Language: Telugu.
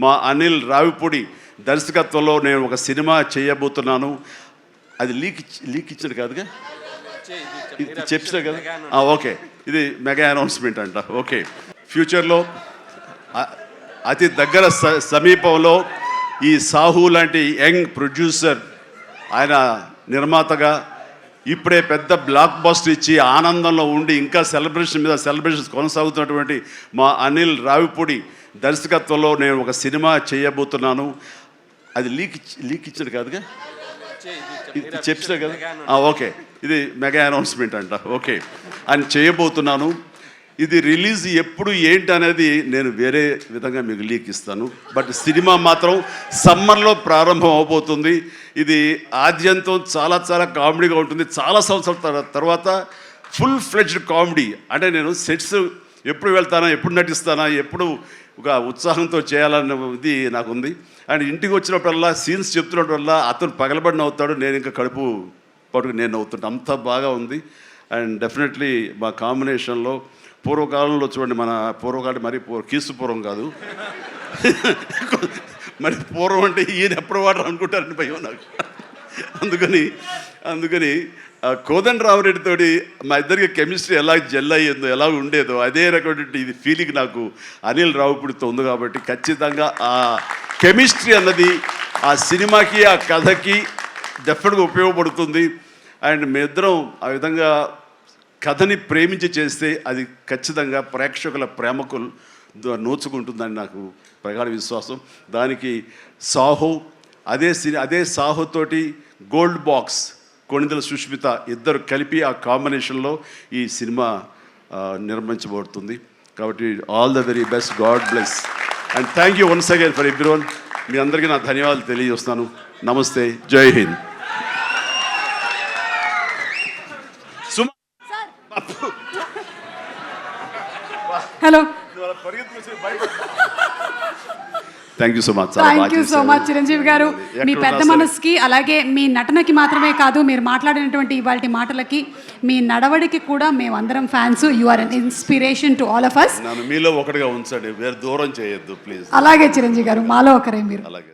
మా అనిల్ రావిపూడి దర్శకత్వంలో నేను ఒక సినిమా చేయబోతున్నాను. అది లీక్ ఇచ్చాడు కాదుగా, చెప్పాడు కదా. ఓకే, ఇది మెగా అనౌన్స్మెంట్ అంట. ఓకే, ఫ్యూచర్లో అతి దగ్గర సమీపంలో ఈ సాహు లాంటి యంగ్ ప్రొడ్యూసర్, ఆయన నిర్మాతగా ఇప్పుడే పెద్ద బ్లాక్ బస్టర్ ఇచ్చి ఆనందంలో ఉండి ఇంకా సెలబ్రేషన్స్ కొనసాగుతున్నటువంటి మా అనిల్ రావిపూడి దర్శకత్వంలో నేను ఒక సినిమా చేయబోతున్నాను. అది లీక్ ఇచ్చాడు కాదుగా, చెప్పాడు కదా. ఓకే, ఇది మెగా అనౌన్స్మెంట్ అంట. ఓకే, అని చేయబోతున్నాను. ఇది రిలీజ్ ఎప్పుడు ఏంటి అనేది నేను వేరే విధంగా మీకు లీక్ ఇస్తాను. బట్ సినిమా మాత్రం సమ్మర్లో ప్రారంభం అవబోతుంది. ఇది ఆద్యంతం చాలా చాలా కామెడీగా ఉంటుంది. చాలా సంవత్సరాల తర్వాత ఫుల్ ఫ్లెడ్జ్డ్ కామెడీ. అంటే నేను సెట్స్ ఎప్పుడు వెళ్తానా, ఎప్పుడు నటిస్తానా, ఎప్పుడు ఒక ఉత్సాహంతో చేయాలన్న ఇది నాకు ఉంది. అండ్ ఇంటికి వచ్చినప్పుడల్లా సీన్స్ చెప్తున్నప్పుడల్లా అతను పగలబడి నవ్వుతాడు, నేను ఇంకా కడుపు పట్టుకుని నేను నవ్వుతుంటాను. అంత బాగా ఉంది. అండ్ డెఫినెట్లీ మా కాంబినేషన్లో పూర్వకాలంలో చూడండి, మన పూర్వకాలం మరి కీసుపూర్వం కాదు, మరి పూర్వం అంటే ఈయన ఎప్పుడు వాడరు అనుకుంటారని భయం నాకు. అందుకని కోదండరామరెడ్డితోటి మా ఇద్దరికి కెమిస్ట్రీ ఎలా జెల్ అయ్యేదో, ఎలా ఉండేదో అదే రకమైనటువంటి ఇది ఫీలింగ్ నాకు అనిల్ రావిపూడితో ఉంది. కాబట్టి ఖచ్చితంగా ఆ కెమిస్ట్రీ అన్నది ఆ సినిమాకి, ఆ కథకి డెఫినెట్గా ఉపయోగపడుతుంది. అండ్ మీ ఇద్దరం ఆ విధంగా కథని ప్రేమించి చేస్తే అది ఖచ్చితంగా ప్రేక్షకుల ప్రేమకు నోచుకుంటుందని నాకు ప్రగాఢ విశ్వాసం. దానికి సాహో, అదే సాహోతోటి గోల్డ్ బాక్స్ కొణిదెల సుష్మిత ఇద్దరు కలిపి ఆ కాంబినేషన్లో ఈ సినిమా నిర్మించబడుతుంది. కాబట్టి all the very best, God bless and thank you once again for everyone. మీ అందరికీ నా ధన్యవాదాలు తెలియజేస్తున్నాను. నమస్తే, జై Hind. Hello, thank you so much. Thank you so much Chiranjeevi garu. మీ పెద్ద మనసుకి, అలాగే మీ నటనకి మాత్రమే కాదు, మీరు మాట్లాడినటువంటి ఇవాళ మాటలకి, మీ నడవడికి కూడా మేమందరం fans. You are an inspiration to all of us. నన్ను మీలో ఒకటిగా ఉంచండి, వేరే దూరం చేయొద్దు ప్లీజ్. అలాగే చిరంజీవి గారు, మాలో ఒకరే మీరు. అలాగే.